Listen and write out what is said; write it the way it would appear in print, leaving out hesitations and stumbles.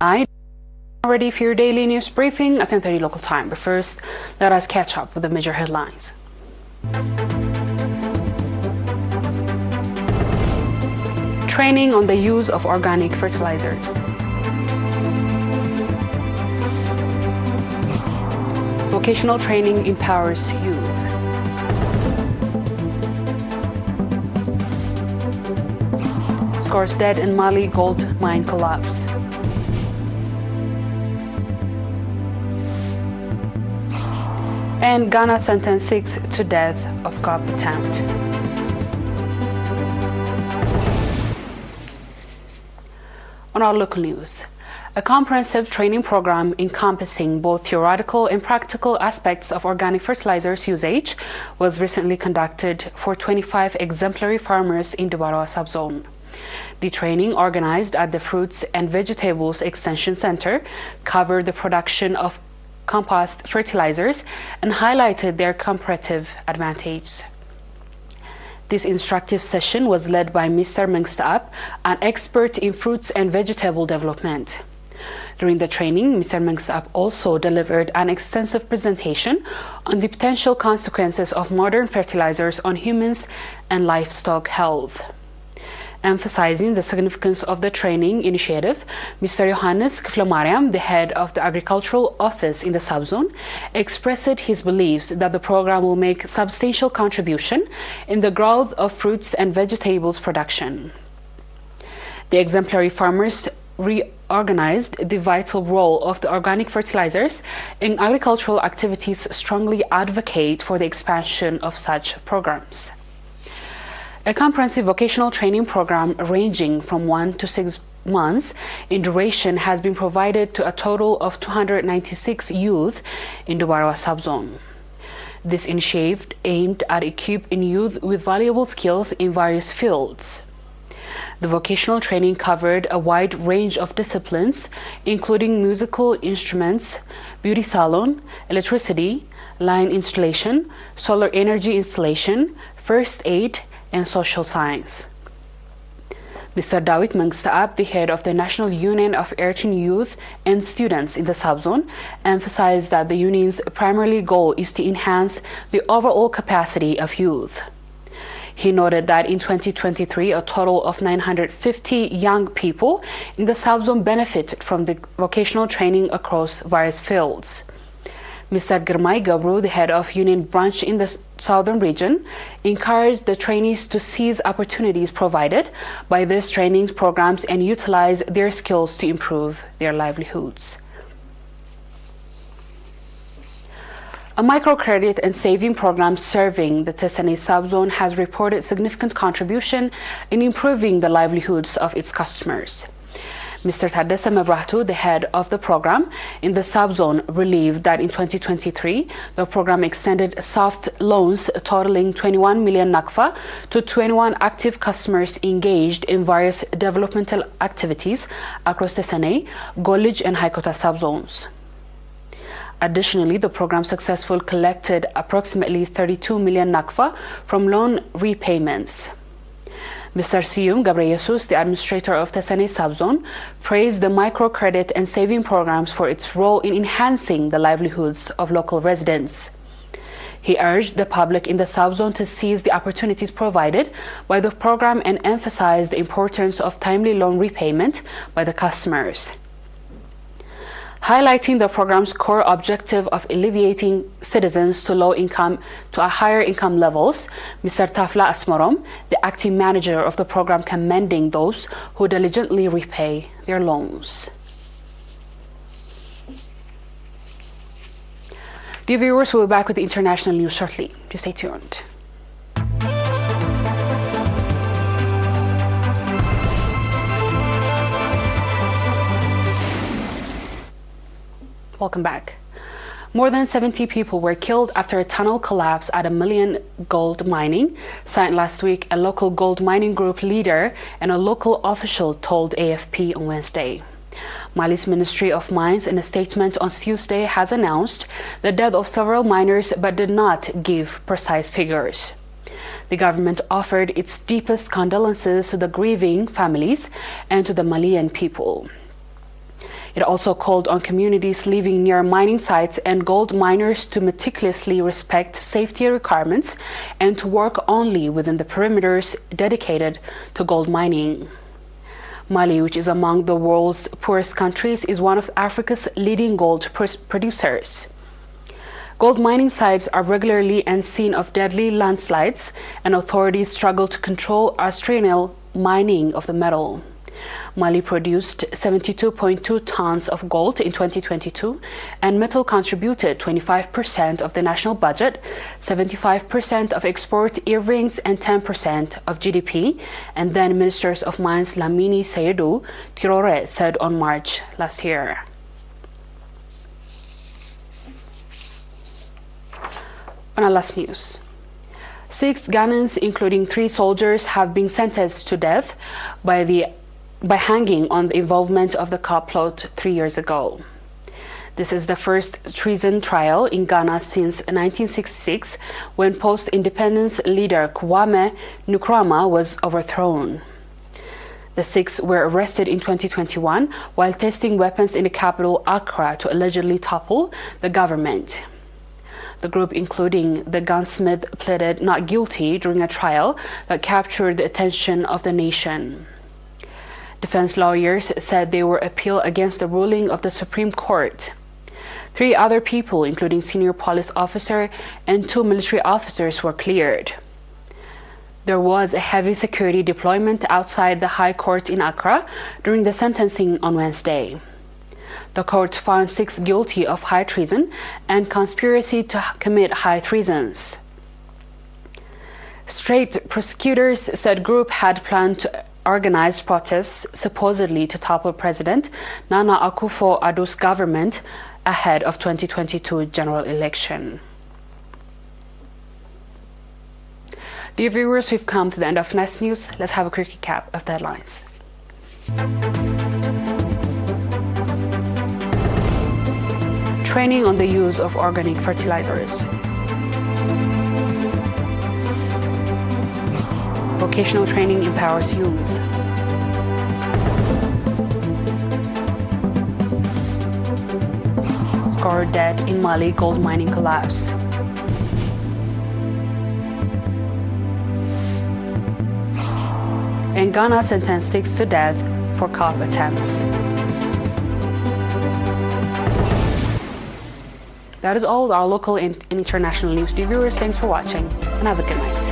I ready for your daily news briefing at 10:30 local time. But first, let us catch up with the major headlines. Training on the use of organic fertilizers. Vocational training empowers youth. Scores dead in Mali gold mine collapse. And Ghana sentenced 6 to death of coup attempt. On our local news, a comprehensive training program encompassing both theoretical and practical aspects of organic fertilizers usage was recently conducted for 25 exemplary farmers in the Barawa subzone. The training, organized at the Fruits and Vegetables Extension Center, covered the production of compost fertilizers and highlighted their comparative advantage. This instructive session was led by Mr. Mengstaap, an expert in fruits and vegetable development. During the training, Mr. Mengstaap also delivered an extensive presentation on the potential consequences of modern fertilizers on humans and livestock health. Emphasizing the significance of the training initiative, Mr. Johannes Kiflamariam, the head of the Agricultural Office in the subzone, expressed his beliefs that the program will make substantial contribution in the growth of fruits and vegetables production. The exemplary farmers reorganized the vital role of the organic fertilizers in agricultural activities, strongly advocate for the expansion of such programs. A comprehensive vocational training program ranging from 1 to 6 months in duration has been provided to a total of 296 youth in the Barawa subzone. This initiative aimed at equipping youth with valuable skills in various fields. The vocational training covered a wide range of disciplines, including musical instruments, beauty salon, electricity, line installation, solar energy installation, first aid, and social science. Mr. Dawit Mengstaap, the head of the National Union of Eritrean Youth and Students in the subzone, emphasized that the union's primary goal is to enhance the overall capacity of youth. He noted that in 2023, a total of 950 young people in the subzone benefited from the vocational training across various fields. Mr. Girmay Gabru, the head of Union Branch in the southern region, encouraged the trainees to seize opportunities provided by these training programs and utilize their skills to improve their livelihoods. A microcredit and saving program serving the Tesane subzone has reported significant contribution in improving the livelihoods of its customers. Mr. Tadessa Mebrahtu, the head of the program in the subzone, relieved that in 2023, the program extended soft loans totaling 21 million nakfa to 21 active customers engaged in various developmental activities across Tesane, Golij and Haikota subzones. Additionally, the program successfully collected approximately 32 million nakfa from loan repayments. Mr. Siyum Gabreyesus, the administrator of Tesane subzone, praised the microcredit and saving programs for its role in enhancing the livelihoods of local residents. He urged the public in the subzone to seize the opportunities provided by the program and emphasized the importance of timely loan repayment by the customers. Highlighting the program's core objective of alleviating citizens to low income to a higher income levels, Mr. Tafla Asmarom, the acting manager of the program, commending those who diligently repay their loans. Dear viewers, we'll be back with the international news shortly. Just stay tuned. Welcome back. More than 70 people were killed after a tunnel collapse at a Malian gold mining site last week, a local gold mining group leader and a local official told AFP on Wednesday. Mali's Ministry of Mines, in a statement on Tuesday, has announced the death of several miners but did not give precise figures. The government offered its deepest condolences to the grieving families and to the Malian people. It also called on communities living near mining sites and gold miners to meticulously respect safety requirements and to work only within the perimeters dedicated to gold mining. Mali, which is among the world's poorest countries, is one of Africa's leading gold producers. Gold mining sites are regularly and scene of deadly landslides, and authorities struggle to control artisanal mining of the metal. Mali produced 72.2 tons of gold in 2022, and metal contributed 25% of the national budget, 75% of export earrings, and 10% of GDP, and then Ministers of Mines Lamini Seydou Tirore said on March last year. On our last news, 6 Ghanaians, including 3 soldiers, have been sentenced to death by hanging on the involvement of the coup plot 3 years ago. This is the first treason trial in Ghana since 1966, when post-independence leader Kwame Nkrumah was overthrown. The 6 were arrested in 2021 while testing weapons in the capital Accra to allegedly topple the government. The group, including the gunsmith, pleaded not guilty during a trial that captured the attention of the nation. Defense lawyers said they will appeal against the ruling of the Supreme Court. 3 other people, including senior police officer and 2 military officers, were cleared. There was a heavy security deployment outside the High Court in Accra during the sentencing on Wednesday. The court found 6 guilty of high treason and conspiracy to commit high treasons. State prosecutors said group had planned to organize protests supposedly to topple President Nana Akufo-Addo's government ahead of 2022 general election. Dear viewers, we've come to the end of tonight's news. Let's have a quick recap of the headlines. Training on the use of organic fertilizers. Vocational training empowers youth. Scored dead in Mali gold mining collapse. And Ghana sentenced 6 to death for coup attempts. That is all our local and international news. Dear viewers, thanks for watching and have a good night.